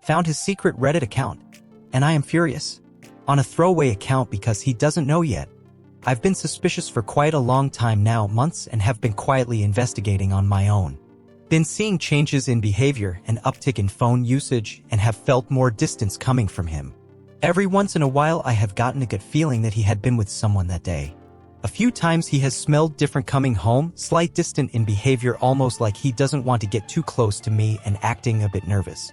Found his secret Reddit account. And I am furious. On a throwaway account because he doesn't know yet. I've been suspicious for quite a long time now, months, and have been quietly investigating on my own. Been seeing changes in behavior and uptick in phone usage and have felt more distance coming from him. Every once in a while I have gotten a gut feeling that he had been with someone that day. A few times he has smelled different coming home, slight distant in behavior, almost like he doesn't want to get too close to me and acting a bit nervous.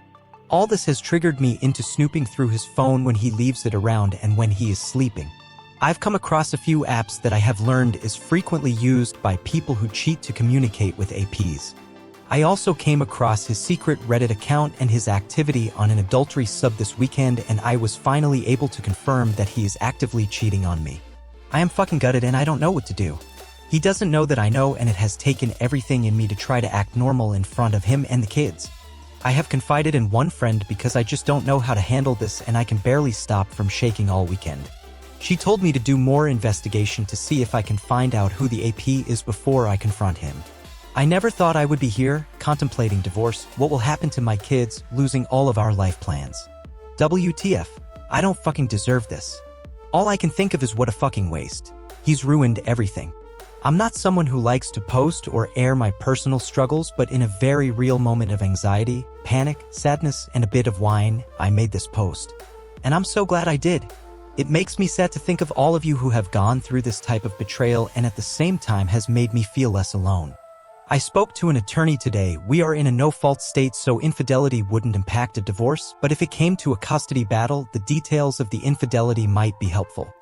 All this has triggered me into snooping through his phone when he leaves it around and when he is sleeping. I've come across a few apps that I have learned is frequently used by people who cheat to communicate with APs. I also came across his secret Reddit account and his activity on an adultery sub this weekend, and I was finally able to confirm that he is actively cheating on me. I am fucking gutted and I don't know what to do. He doesn't know that I know, and it has taken everything in me to try to act normal in front of him and the kids. I have confided in one friend because I just don't know how to handle this and I can barely stop from shaking all weekend. She told me to do more investigation to see if I can find out who the AP is before I confront him. I never thought I would be here, contemplating divorce, what will happen to my kids, losing all of our life plans. WTF, I don't fucking deserve this. All I can think of is what a fucking waste. He's ruined everything. I'm not someone who likes to post or air my personal struggles, but in a very real moment of anxiety, panic, sadness, and a bit of whine, I made this post. And I'm so glad I did. It makes me sad to think of all of you who have gone through this type of betrayal, and at the same time has made me feel less alone. I spoke to an attorney today. We are in a no-fault state, so infidelity wouldn't impact a divorce, but if it came to a custody battle, the details of the infidelity might be helpful.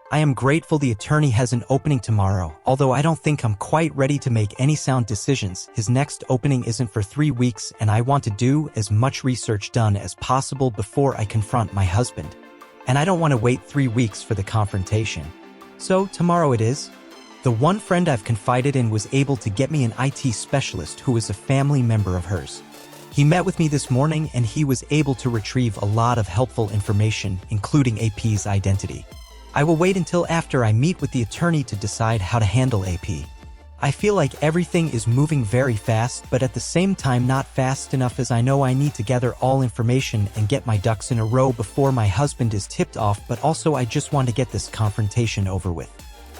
I am grateful the attorney has an opening tomorrow, although I don't think I'm quite ready to make any sound decisions. His next opening isn't for 3 weeks, and I want to do as much research done as possible before I confront my husband. And I don't want to wait 3 weeks for the confrontation. So tomorrow it is. The one friend I've confided in was able to get me an IT specialist who is a family member of hers. He met with me this morning and he was able to retrieve a lot of helpful information, including AP's identity. I will wait until after I meet with the attorney to decide how to handle AP. I feel like everything is moving very fast, but at the same time not fast enough, as I know I need to gather all information and get my ducks in a row before my husband is tipped off, but also I just want to get this confrontation over with.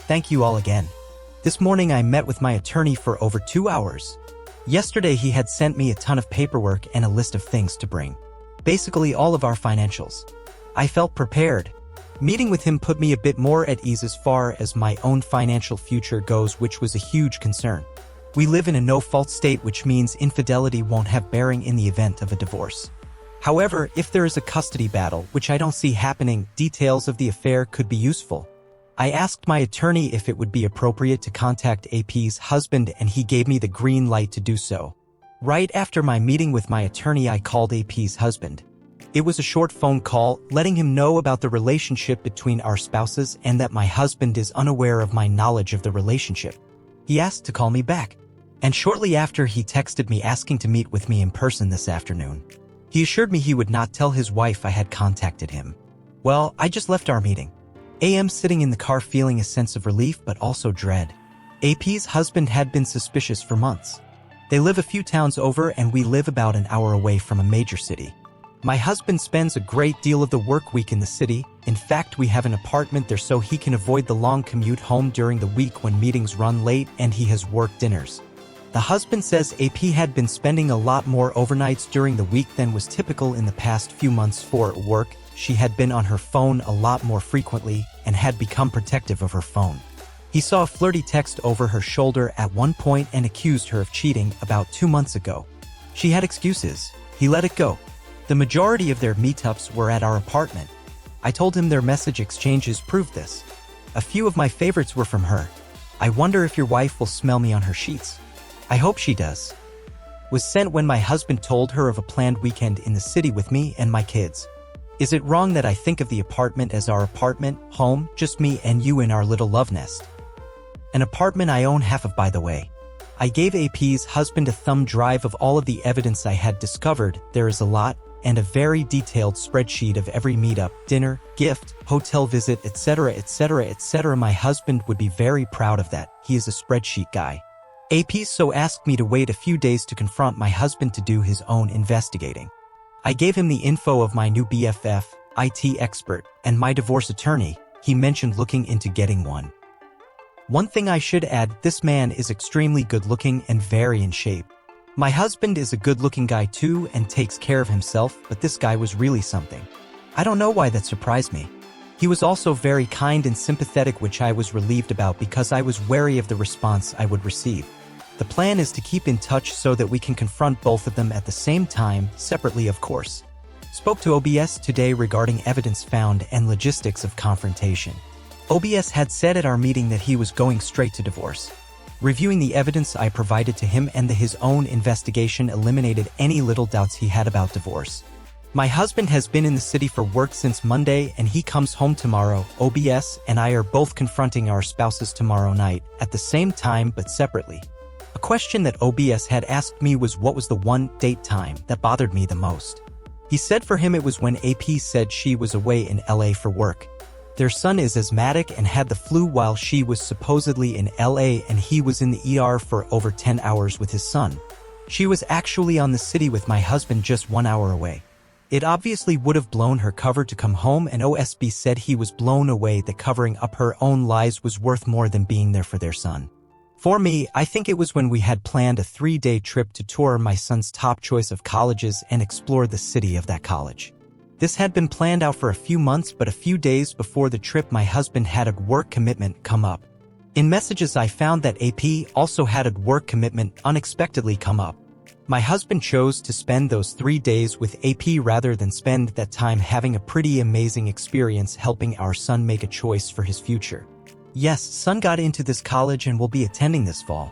Thank you all again. This morning I met with my attorney for over 2 hours. Yesterday he had sent me a ton of paperwork and a list of things to bring. Basically all of our financials. I felt prepared. Meeting with him put me a bit more at ease as far as my own financial future goes, which was a huge concern. We live in a no-fault state, which means infidelity won't have bearing in the event of a divorce. However, if there is a custody battle, which I don't see happening, details of the affair could be useful. I asked my attorney if it would be appropriate to contact AP's husband, and he gave me the green light to do so. Right after my meeting with my attorney, I called AP's husband. It was a short phone call, letting him know about the relationship between our spouses and that my husband is unaware of my knowledge of the relationship. He asked to call me back, and shortly after he texted me asking to meet with me in person this afternoon. He assured me he would not tell his wife I had contacted him. Well, I just left our meeting. AM sitting in the car feeling a sense of relief but also dread. AP's husband had been suspicious for months. They live a few towns over and we live about an hour away from a major city. My husband spends a great deal of the work week in the city. In fact, we have an apartment there so he can avoid the long commute home during the week when meetings run late and he has work dinners. The husband says AP had been spending a lot more overnights during the week than was typical in the past few months for work. She had been on her phone a lot more frequently and had become protective of her phone. He saw a flirty text over her shoulder at one point and accused her of cheating about 2 months ago. She had excuses. He let it go. The majority of their meetups were at our apartment. I told him their message exchanges proved this. A few of my favorites were from her. I wonder if your wife will smell me on her sheets. I hope she does. Was sent when my husband told her of a planned weekend in the city with me and my kids. Is it wrong that I think of the apartment as our apartment, home, just me and you in our little love nest? An apartment I own half of, by the way. I gave AP's husband a thumb drive of all of the evidence I had discovered. There is a lot, and a very detailed spreadsheet of every meetup, dinner, gift, hotel visit, etc., etc., etc. My husband would be very proud of that. He is a spreadsheet guy. AP so asked me to wait a few days to confront my husband to do his own investigating. I gave him the info of my new BFF, IT expert, and my divorce attorney. He mentioned looking into getting one. One thing I should add, this man is extremely good-looking and very in shape. My husband is a good-looking guy too and takes care of himself, but this guy was really something. I don't know why that surprised me. He was also very kind and sympathetic, which I was relieved about because I was wary of the response I would receive. The plan is to keep in touch so that we can confront both of them at the same time, separately of course. Spoke to OBS today regarding evidence found and logistics of confrontation. OBS had said at our meeting that he was going straight to divorce. Reviewing the evidence I provided to him and his own investigation eliminated any little doubts he had about divorce. My husband has been in the city for work since Monday and he comes home tomorrow. OBS and I are both confronting our spouses tomorrow night, at the same time but separately. A question that OBS had asked me was what was the one date time that bothered me the most. He said for him it was when AP said she was away in LA for work. Their son is asthmatic and had the flu while she was supposedly in LA and he was in the ER for over 10 hours with his son. She was actually on the city with my husband just 1 hour away. It obviously would have blown her cover to come home and OSB said he was blown away that covering up her own lies was worth more than being there for their son. For me, I think it was when we had planned a 3-day trip to tour my son's top choice of colleges and explore the city of that college. This had been planned out for a few months, but a few days before the trip my husband had a work commitment come up. In messages I found that AP also had a work commitment unexpectedly come up. My husband chose to spend those 3 days with AP rather than spend that time having a pretty amazing experience helping our son make a choice for his future. Yes, son got into this college and will be attending this fall.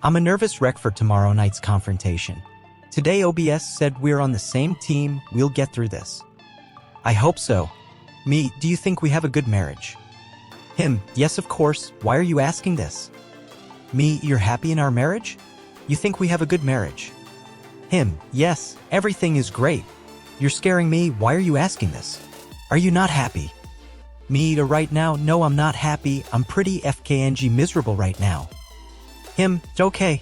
I'm a nervous wreck for tomorrow night's confrontation. Today OBS said we're on the same team, we'll get through this. I hope so. Me, do you think we have a good marriage? Him, yes of course, why are you asking this? Me, you're happy in our marriage? You think we have a good marriage? Him, yes, everything is great. You're scaring me, why are you asking this? Are you not happy? Me, right now, no I'm not happy, I'm pretty FKNG miserable right now. Him, it's okay.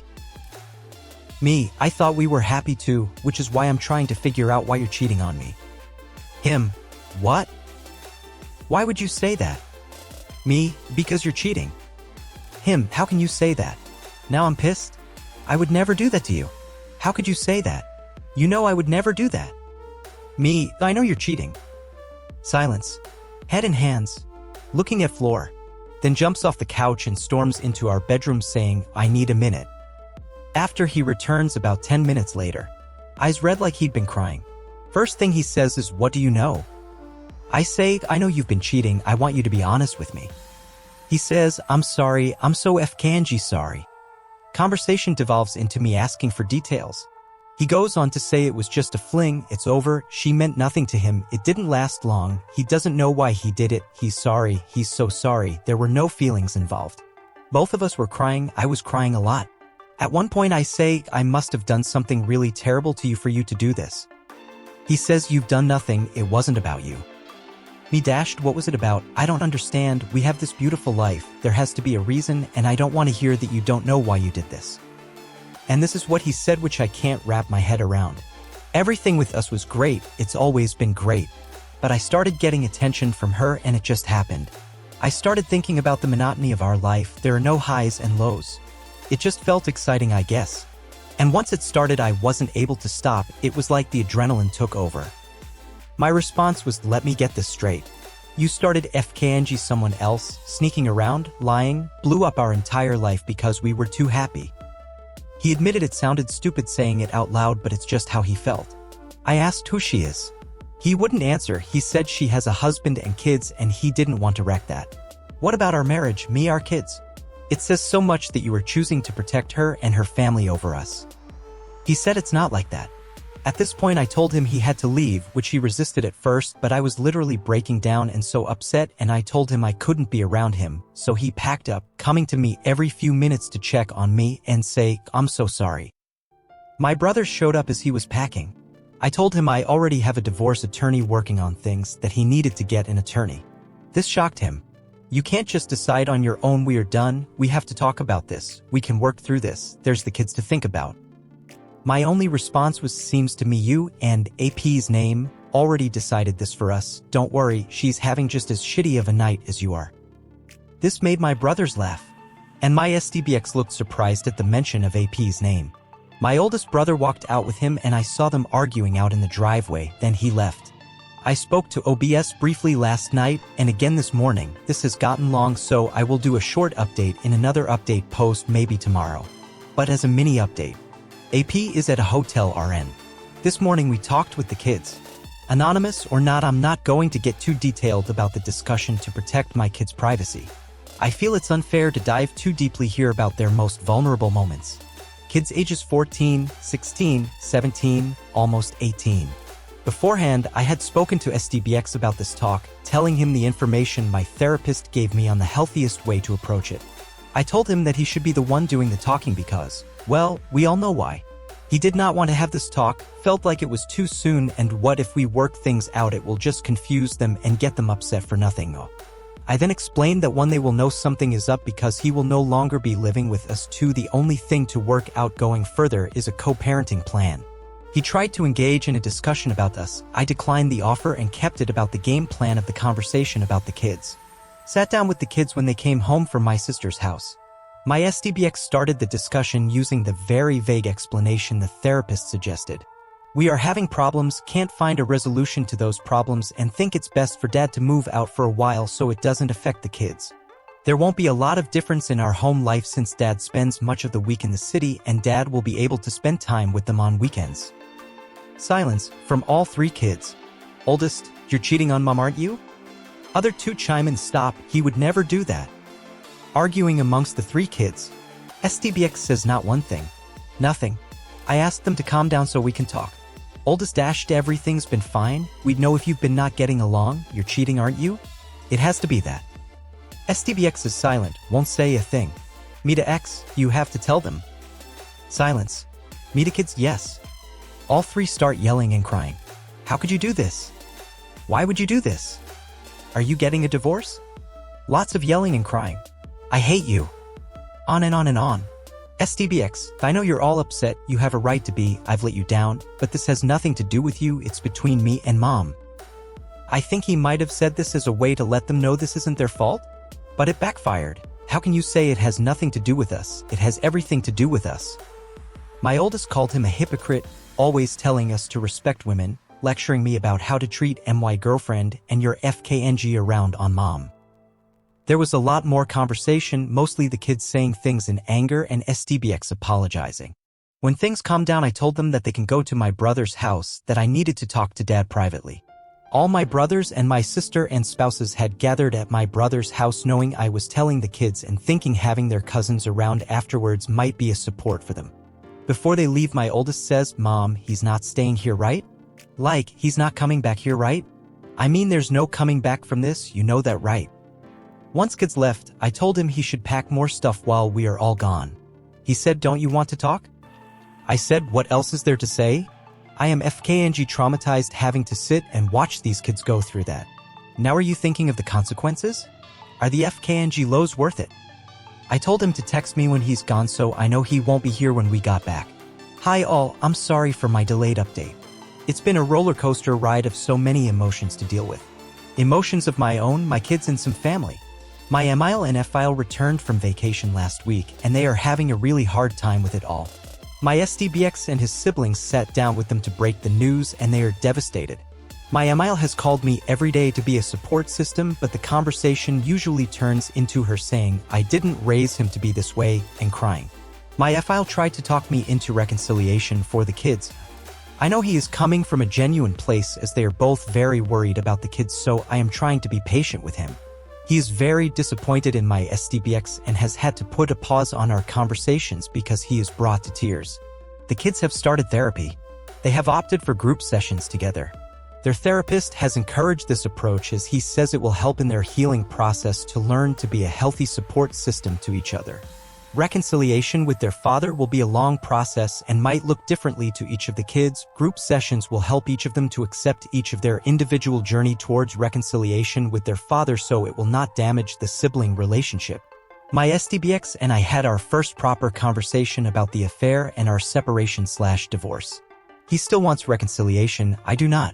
Me, I thought we were happy too, which is why I'm trying to figure out why you're cheating on me. Him, what? Why would you say that? Me, because you're cheating. Him, how can you say that? Now I'm pissed? I would never do that to you. How could you say that? You know I would never do that. Me, I know you're cheating. Silence. Head in hands. Looking at floor. Then jumps off the couch and storms into our bedroom saying, I need a minute. After he returns about 10 minutes later. Eyes red like he'd been crying. First thing he says is, what do you know? I say, I know you've been cheating, I want you to be honest with me. He says, I'm sorry, I'm so FKNG sorry. Conversation devolves into me asking for details. He goes on to say it was just a fling, it's over, she meant nothing to him, it didn't last long, he doesn't know why he did it, he's sorry, he's so sorry, there were no feelings involved. Both of us were crying, I was crying a lot. At one point I say, I must have done something really terrible to you for you to do this. He says, you've done nothing, it wasn't about you. Me dashed, what was it about? I don't understand, we have this beautiful life, there has to be a reason, and I don't want to hear that you don't know why you did this. And this is what he said, which I can't wrap my head around. Everything with us was great, it's always been great. But I started getting attention from her and it just happened. I started thinking about the monotony of our life, there are no highs and lows. It just felt exciting, I guess. And once it started I wasn't able to stop, it was like the adrenaline took over. My response was, let me get this straight. You started FKNG someone else, sneaking around, lying, blew up our entire life because we were too happy. He admitted it sounded stupid saying it out loud, but it's just how he felt. I asked who she is. He wouldn't answer, he said she has a husband and kids and he didn't want to wreck that. What about our marriage, me, our kids? It says so much that you are choosing to protect her and her family over us. He said it's not like that. At this point I told him he had to leave, which he resisted at first, but I was literally breaking down and so upset, and I told him I couldn't be around him, so he packed up, coming to me every few minutes to check on me and say, I'm so sorry. My brother showed up as he was packing. I told him I already have a divorce attorney working on things, that he needed to get an attorney. This shocked him. You can't just decide on your own, we are done, we have to talk about this, we can work through this, there's the kids to think about. My only response was, seems to me you and AP's name already decided this for us. Don't worry, she's having just as shitty of a night as you are. This made my brothers laugh, and my SDBX looked surprised at the mention of AP's name. My oldest brother walked out with him and I saw them arguing out in the driveway, then he left. I spoke to OBS briefly last night and again this morning. This has gotten long, so I will do a short update in another update post maybe tomorrow. But as a mini update, AP is at a hotel RN. This morning we talked with the kids. Anonymous or not, I'm not going to get too detailed about the discussion to protect my kids' privacy. I feel it's unfair to dive too deeply here about their most vulnerable moments. Kids ages 14, 16, 17, almost 18. Beforehand, I had spoken to SDBX about this talk, telling him the information my therapist gave me on the healthiest way to approach it. I told him that he should be the one doing the talking because, well, we all know why. He did not want to have this talk, felt like it was too soon, and what if we work things out, it will just confuse them and get them upset for nothing. I then explained that one, they will know something is up because he will no longer be living with us. 2, the only thing to work out going further is a co-parenting plan. He tried to engage in a discussion about us. I declined the offer and kept it about the game plan of the conversation about the kids. Sat down with the kids when they came home from my sister's house. My SDBX started the discussion using the very vague explanation the therapist suggested. We are having problems, can't find a resolution to those problems, and think it's best for Dad to move out for a while so it doesn't affect the kids. There won't be a lot of difference in our home life since Dad spends much of the week in the city and Dad will be able to spend time with them on weekends. Silence from all 3 kids. Oldest, you're cheating on Mom, aren't you? Other 2 chime in, stop, he would never do that. Arguing amongst the 3 kids. SDBX says not one thing. Nothing. I asked them to calm down so we can talk. Oldest dashed, everything's been fine. We'd know if you've been not getting along. You're cheating, aren't you? It has to be that. SDBX is silent, won't say a thing. Mita X, you have to tell them. Silence. Mita kids, yes. All 3 start yelling and crying. How could you do this? Why would you do this? Are you getting a divorce? Lots of yelling and crying. I hate you. On and on and on. SDBX, I know you're all upset, you have a right to be, I've let you down, but this has nothing to do with you, it's between me and Mom. I think he might have said this as a way to let them know this isn't their fault, but it backfired. How can you say it has nothing to do with us? It has everything to do with us. My oldest called him a hypocrite, always telling us to respect women, lecturing me about how to treat my girlfriend and your FKNG around on Mom. There was a lot more conversation, mostly the kids saying things in anger and SDBX apologizing. When things calmed down, I told them that they can go to my brother's house, that I needed to talk to Dad privately. All my brothers and my sister and spouses had gathered at my brother's house, knowing I was telling the kids and thinking having their cousins around afterwards might be a support for them. Before they leave, my oldest says, Mom, he's not staying here, right? Like, he's not coming back here, right? I mean, there's no coming back from this, you know that, right? Once kids left, I told him he should pack more stuff while we are all gone. He said, don't you want to talk? I said, what else is there to say? I am FKNG traumatized having to sit and watch these kids go through that. Now are you thinking of the consequences? Are the FKNG lows worth it? I told him to text me when he's gone so I know he won't be here when we got back. Hi all, I'm sorry for my delayed update. It's been a roller coaster ride of so many emotions to deal with. Emotions of my own, my kids, and some family. My Emile and File returned from vacation last week, and they are having a really hard time with it all. My SDBX and his siblings sat down with them to break the news, and they are devastated. My Emile has called me every day to be a support system, but the conversation usually turns into her saying, I didn't raise him to be this way, and crying. My File tried to talk me into reconciliation for the kids. I know he is coming from a genuine place as they are both very worried about the kids, so I am trying to be patient with him. He is very disappointed in my SDBX and has had to put a pause on our conversations because he is brought to tears. The kids have started therapy. They have opted for group sessions together. Their therapist has encouraged this approach as he says it will help in their healing process to learn to be a healthy support system to each other. Reconciliation with their father will be a long process and might look differently to each of the kids. Group sessions will help each of them to accept each of their individual journey towards reconciliation with their father so it will not damage the sibling relationship. My SDBX and I had our first proper conversation about the affair and our separation/divorce. He still wants reconciliation, I do not.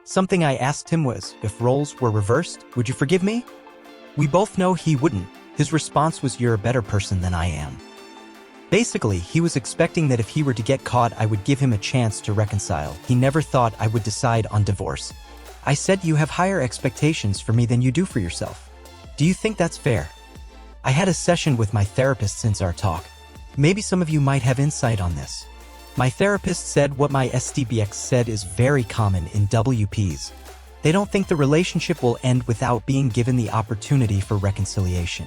Something I asked him was, if roles were reversed, would you forgive me? We both know he wouldn't. His response was, you're a better person than I am. Basically, he was expecting that if he were to get caught, I would give him a chance to reconcile. He never thought I would decide on divorce. I said, you have higher expectations for me than you do for yourself. Do you think that's fair? I had a session with my therapist since our talk. Maybe some of you might have insight on this. My therapist said what my SDBX said is very common in WPs. They don't think the relationship will end without being given the opportunity for reconciliation.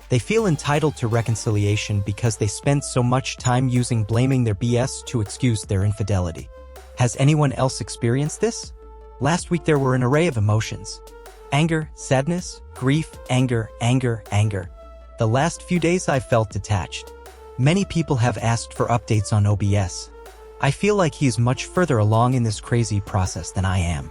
They feel entitled to reconciliation because they spent so much time using blaming their BS to excuse their infidelity. Has anyone else experienced this? Last week there were an array of emotions. Anger, sadness, grief, anger. The last few days I felt detached. Many people have asked for updates on OBS. I feel like he is much further along in this crazy process than I am.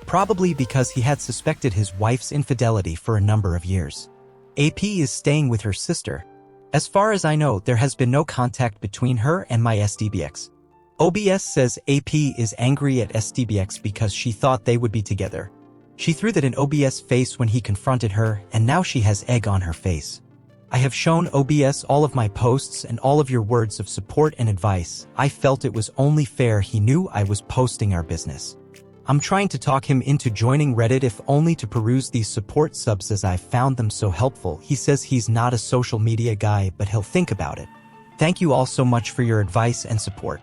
Probably because he had suspected his wife's infidelity for a number of years. AP is staying with her sister. As far as I know, there has been no contact between her and my SDBX. OBS says AP is angry at SDBX because she thought they would be together. She threw that in OBS' face when he confronted her, and now she has egg on her face. I have shown OBS all of my posts and all of your words of support and advice. I felt it was only fair he knew I was posting our business. I'm trying to talk him into joining Reddit if only to peruse these support subs as I found them so helpful. He says he's not a social media guy, but he'll think about it. Thank you all so much for your advice and support.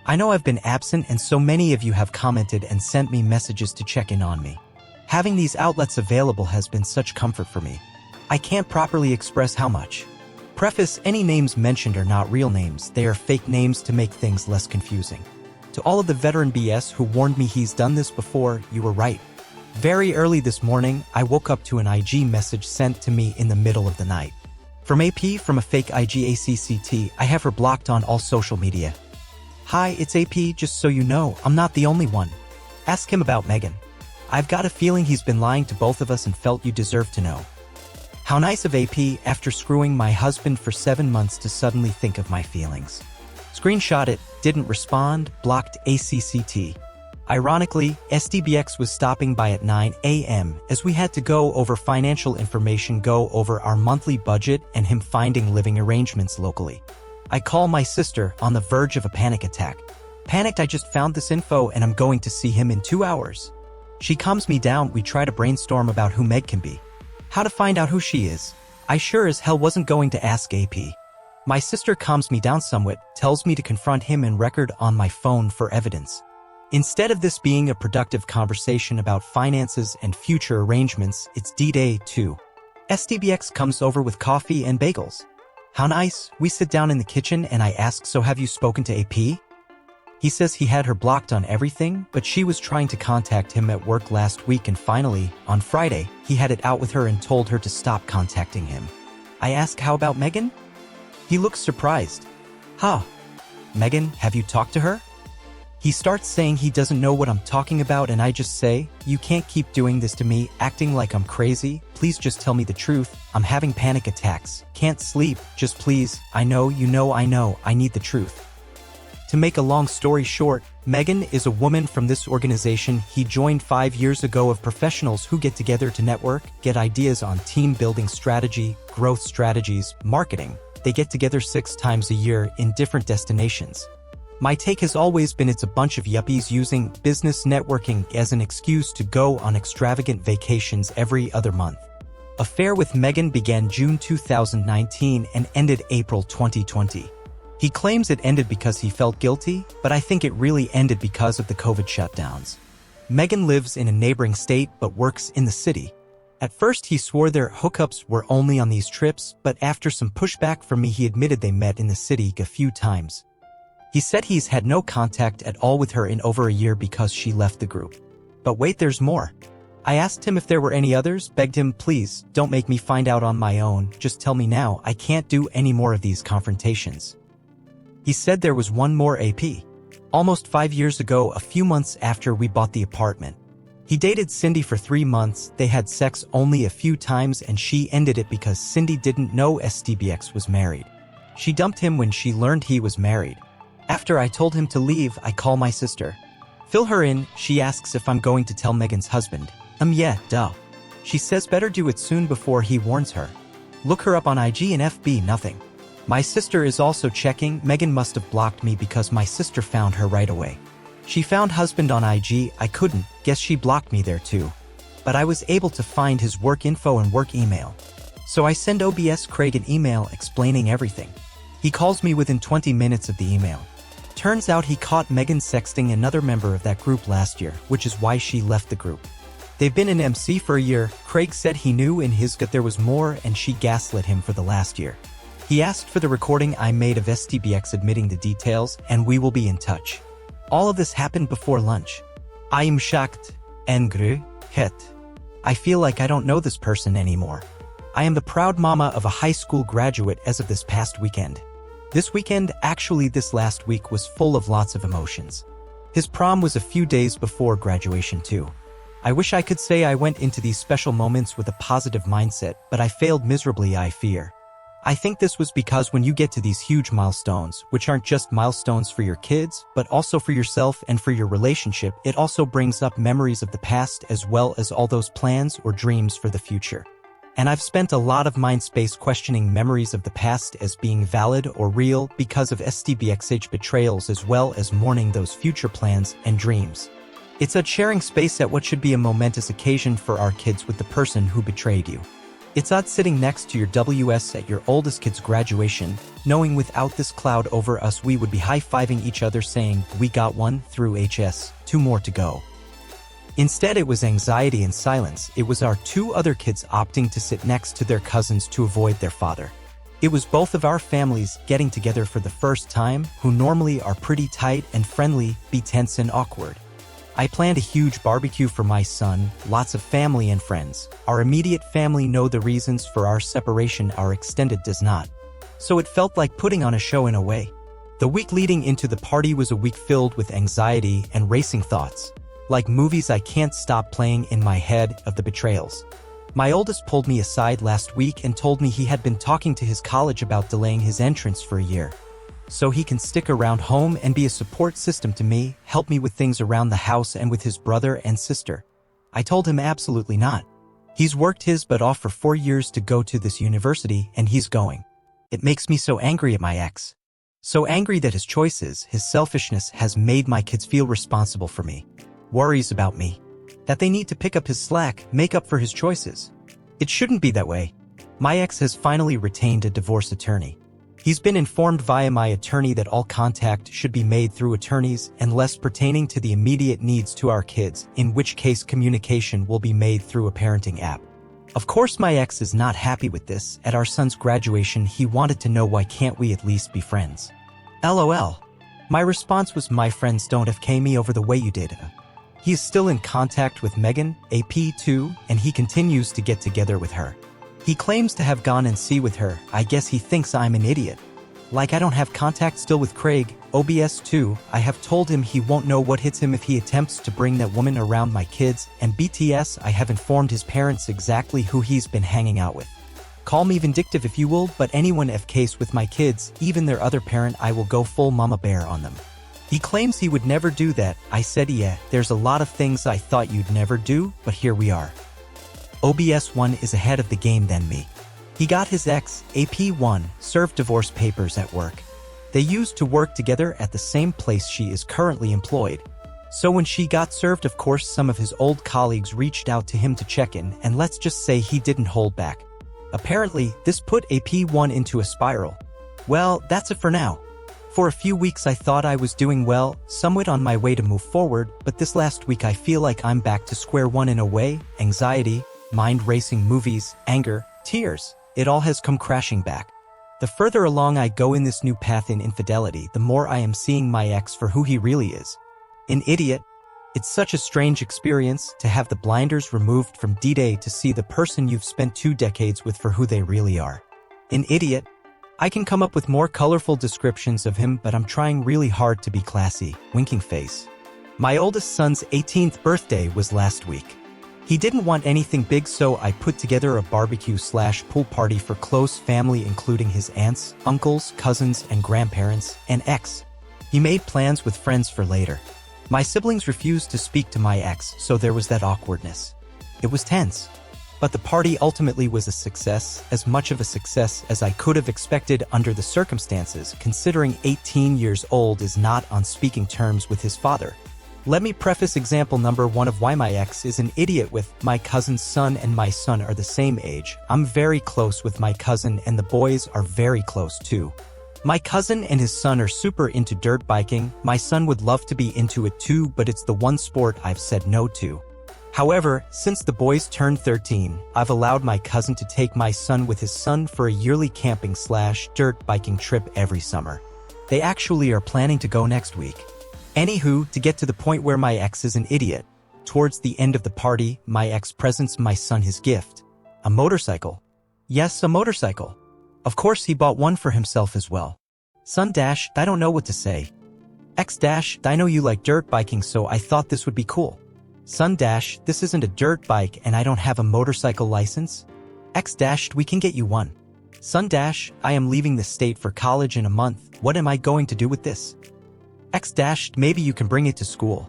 I know I've been absent and so many of you have commented and sent me messages to check in on me. Having these outlets available has been such comfort for me. I can't properly express how much. Preface: any names mentioned are not real names, they are fake names to make things less confusing. To all of the veteran BS who warned me he's done this before, you were right. Very early this morning, I woke up to an IG message sent to me in the middle of the night. From AP, from a fake IGACCT, I have her blocked on all social media. Hi, it's AP, just so you know, I'm not the only one. Ask him about Megan. I've got a feeling he's been lying to both of us and felt you deserve to know. How nice of AP, after screwing my husband for 7 months, to suddenly think of my feelings. Screenshot it, didn't respond, blocked ACCT. Ironically, SDBX was stopping by at 9 a.m. as we had to go over financial information, go over our monthly budget, and him finding living arrangements locally. I call my sister, on the verge of a panic attack. Panicked, I just found this info and I'm going to see him in 2 hours. She calms me down, we try to brainstorm about who Meg can be. How to find out who she is. I sure as hell wasn't going to ask AP. My sister calms me down somewhat, tells me to confront him and record on my phone for evidence. Instead of this being a productive conversation about finances and future arrangements, it's D-Day 2. SDBX comes over with coffee and bagels. How nice. We sit down in the kitchen and I ask, so have you spoken to AP? He says he had her blocked on everything, but she was trying to contact him at work last week, and finally, on Friday, he had it out with her and told her to stop contacting him. I ask, how about Megan? He looks surprised. Huh. Megan, have you talked to her? He starts saying he doesn't know what I'm talking about, and I just say, you can't keep doing this to me, acting like I'm crazy. Please just tell me the truth. I'm having panic attacks. Can't sleep. Just please. I know, you know, I know. I need the truth. To make a long story short, Megan is a woman from this organization he joined 5 years ago of professionals who get together to network, get ideas on team building strategy, growth strategies, marketing. They get together 6 times a year in different destinations. My take has always been it's a bunch of yuppies using business networking as an excuse to go on extravagant vacations every other month. Affair with Megan began June 2019 and ended April 2020. He claims it ended because he felt guilty, but I think it really ended because of the COVID shutdowns. Megan lives in a neighboring state but works in the city. At first he swore their hookups were only on these trips, but after some pushback from me he admitted they met in the city a few times. He said he's had no contact at all with her in over a year because she left the group. But wait, there's more. I asked him if there were any others, begged him, please, don't make me find out on my own, just tell me now, I can't do any more of these confrontations. He said there was one more AP. Almost 5 years ago, a few months after we bought the apartment. He dated Cindy for 3 months, they had sex only a few times and she ended it because Cindy didn't know STBX was married. She dumped him when she learned he was married. After I told him to leave, I call my sister. Fill her in, she asks if I'm going to tell Megan's husband. Yeah, duh. She says better do it soon before he warns her. Look her up on IG and FB, nothing. My sister is also checking, Megan must have blocked me because my sister found her right away. She found husband on IG, I couldn't, guess she blocked me there too. But I was able to find his work info and work email. So I send OBS Craig an email explaining everything. He calls me within 20 minutes of the email. Turns out he caught Megan sexting another member of that group last year, which is why she left the group. They've been in MC for a year, Craig said he knew in his gut there was more and she gaslit him for the last year. He asked for the recording I made of STBX admitting the details and we will be in touch. All of this happened before lunch. I am shocked, angry, het. I feel like I don't know this person anymore. I am the proud mama of a high school graduate as of this past weekend. This weekend, actually this last week, was full of lots of emotions. His prom was a few days before graduation too. I wish I could say I went into these special moments with a positive mindset, but I failed miserably, I fear. I think this was because when you get to these huge milestones, which aren't just milestones for your kids, but also for yourself and for your relationship, it also brings up memories of the past as well as all those plans or dreams for the future. And I've spent a lot of mind space questioning memories of the past as being valid or real because of STBXH betrayals as well as mourning those future plans and dreams. It's a sharing space at what should be a momentous occasion for our kids with the person who betrayed you. It's odd sitting next to your WS at your oldest kid's graduation, knowing without this cloud over us we would be high-fiving each other saying, we got one through HS, 2 more to go. Instead it was anxiety and silence. It was our 2 other kids opting to sit next to their cousins to avoid their father. It was both of our families getting together for the first time, who normally are pretty tight and friendly, be tense and awkward. I planned a huge barbecue for my son, lots of family and friends. Our immediate family know the reasons for our separation, our extended does not. So it felt like putting on a show in a way. The week leading into the party was a week filled with anxiety and racing thoughts. Like movies I can't stop playing in my head of the betrayals. My oldest pulled me aside last week and told me he had been talking to his college about delaying his entrance for a year. So he can stick around home and be a support system to me, help me with things around the house and with his brother and sister. I told him absolutely not. He's worked his butt off for 4 years to go to this university and he's going. It makes me so angry at my ex. So angry that his choices, his selfishness has made my kids feel responsible for me. Worries about me. That they need to pick up his slack, make up for his choices. It shouldn't be that way. My ex has finally retained a divorce attorney. He's been informed via my attorney that all contact should be made through attorneys unless pertaining to the immediate needs to our kids, in which case communication will be made through a parenting app. Of course my ex is not happy with this. At our son's graduation he wanted to know why can't we at least be friends. LOL. My response was my friends don't FK me over the way you did. He is still in contact with Megan, AP too, and he continues to get together with her. He claims to have gone and see with her. I guess he thinks I'm an idiot. Like I don't have contact still with Craig, OBS too. I have told him he won't know what hits him if he attempts to bring that woman around my kids, and BTS I have informed his parents exactly who he's been hanging out with. Call me vindictive if you will, but anyone FKs with my kids, even their other parent, I will go full mama bear on them. He claims he would never do that. I said yeah, there's a lot of things I thought you'd never do, but here we are. OBS1 is ahead of the game than me. He got his ex, AP1, served divorce papers at work. They used to work together at the same place she is currently employed. So when she got served, of course some of his old colleagues reached out to him to check in, and let's just say he didn't hold back. Apparently, this put AP1 into a spiral. Well, that's it for now. For a few weeks I thought I was doing well, somewhat on my way to move forward, but this last week I feel like I'm back to square one in a way. Anxiety, mind-racing movies, anger, tears. It all has come crashing back. The further along I go in this new path in infidelity, the more I am seeing my ex for who he really is. An idiot. It's such a strange experience to have the blinders removed from D-Day to see the person you've spent 2 decades with for who they really are. An idiot. I can come up with more colorful descriptions of him, but I'm trying really hard to be classy. Winking face. My oldest son's 18th birthday was last week. He didn't want anything big, so I put together a barbecue/pool party for close family including his aunts, uncles, cousins, and grandparents, and ex. He made plans with friends for later. My siblings refused to speak to my ex, so there was that awkwardness. It was tense. But the party ultimately was a success, as much of a success as I could have expected under the circumstances, considering 18 years old is not on speaking terms with his father. Let me preface example number 1 of why my ex is an idiot with my cousin's son and my son are the same age. I'm very close with my cousin and the boys are very close too. My cousin and his son are super into dirt biking. My son would love to be into it too, but it's the one sport I've said no to. However, since the boys turned 13, I've allowed my cousin to take my son with his son for a yearly camping/dirt biking trip every summer. They actually are planning to go next week. Anywho, to get to the point where my ex is an idiot, towards the end of the party, my ex presents my son his gift. A motorcycle. Yes, a motorcycle. Of course he bought one for himself as well. Son dash, I don't know what to say. Ex dash, I know you like dirt biking, so I thought this would be cool. Son dash, this isn't a dirt bike and I don't have a motorcycle license. Ex dash, we can get you one. Son dash, I am leaving the state for college in a month. What am I going to do with this? Ex dash, maybe you can bring it to school.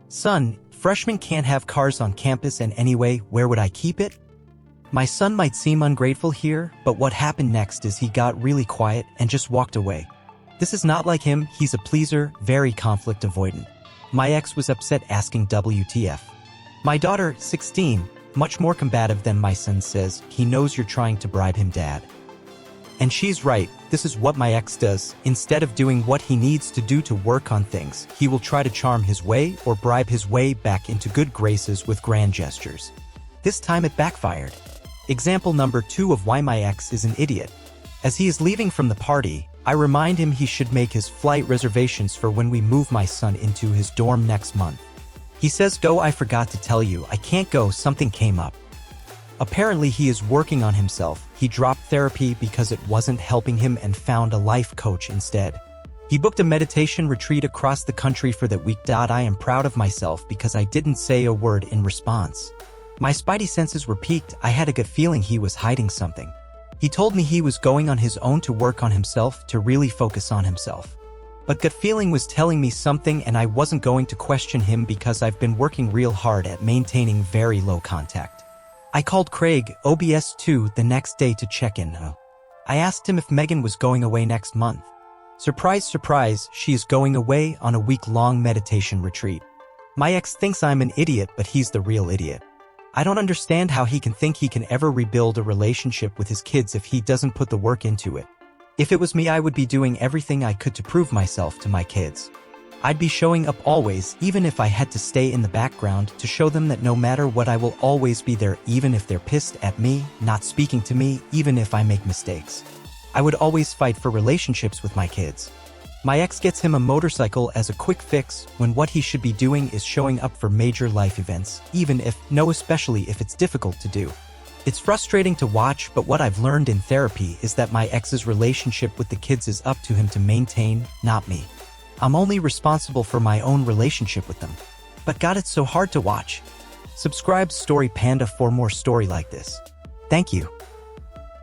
Son, freshmen can't have cars on campus, and anyway, where would I keep it? My son might seem ungrateful here, but what happened next is he got really quiet and just walked away. This is not like him, he's a pleaser, very conflict avoidant. My ex was upset, asking WTF. My daughter, 16, much more combative than my son, says he knows you're trying to bribe him, dad. And she's right, this is what my ex does. Instead of doing what he needs to do to work on things, he will try to charm his way or bribe his way back into good graces with grand gestures. This time it backfired. Example number 2 of why my ex is an idiot. As he is leaving from the party, I remind him he should make his flight reservations for when we move my son into his dorm next month. He says, "Go, I forgot to tell you, I can't go, something came up." Apparently he is working on himself. He dropped therapy because it wasn't helping him and found a life coach instead. He booked a meditation retreat across the country for that week. I am proud of myself because I didn't say a word in response. My spidey senses were piqued. I had a gut feeling he was hiding something. He told me he was going on his own to work on himself, to really focus on himself. But gut feeling was telling me something, and I wasn't going to question him because I've been working real hard at maintaining very low contact. I called Craig, OBS2, the next day to check in. I asked him if Megan was going away next month. Surprise, surprise, she is going away on a week-long meditation retreat. My ex thinks I'm an idiot, but he's the real idiot. I don't understand how he can think he can ever rebuild a relationship with his kids if he doesn't put the work into it. If it was me, I would be doing everything I could to prove myself to my kids. I'd be showing up always, even if I had to stay in the background, to show them that no matter what I will always be there, even if they're pissed at me, not speaking to me, even if I make mistakes. I would always fight for relationships with my kids. My ex gets him a motorcycle as a quick fix when what he should be doing is showing up for major life events, especially if it's difficult to do. It's frustrating to watch, but what I've learned in therapy is that my ex's relationship with the kids is up to him to maintain, not me. I'm only responsible for my own relationship with them. But God, it's so hard to watch. Subscribe Story Panda for more story like this. Thank you.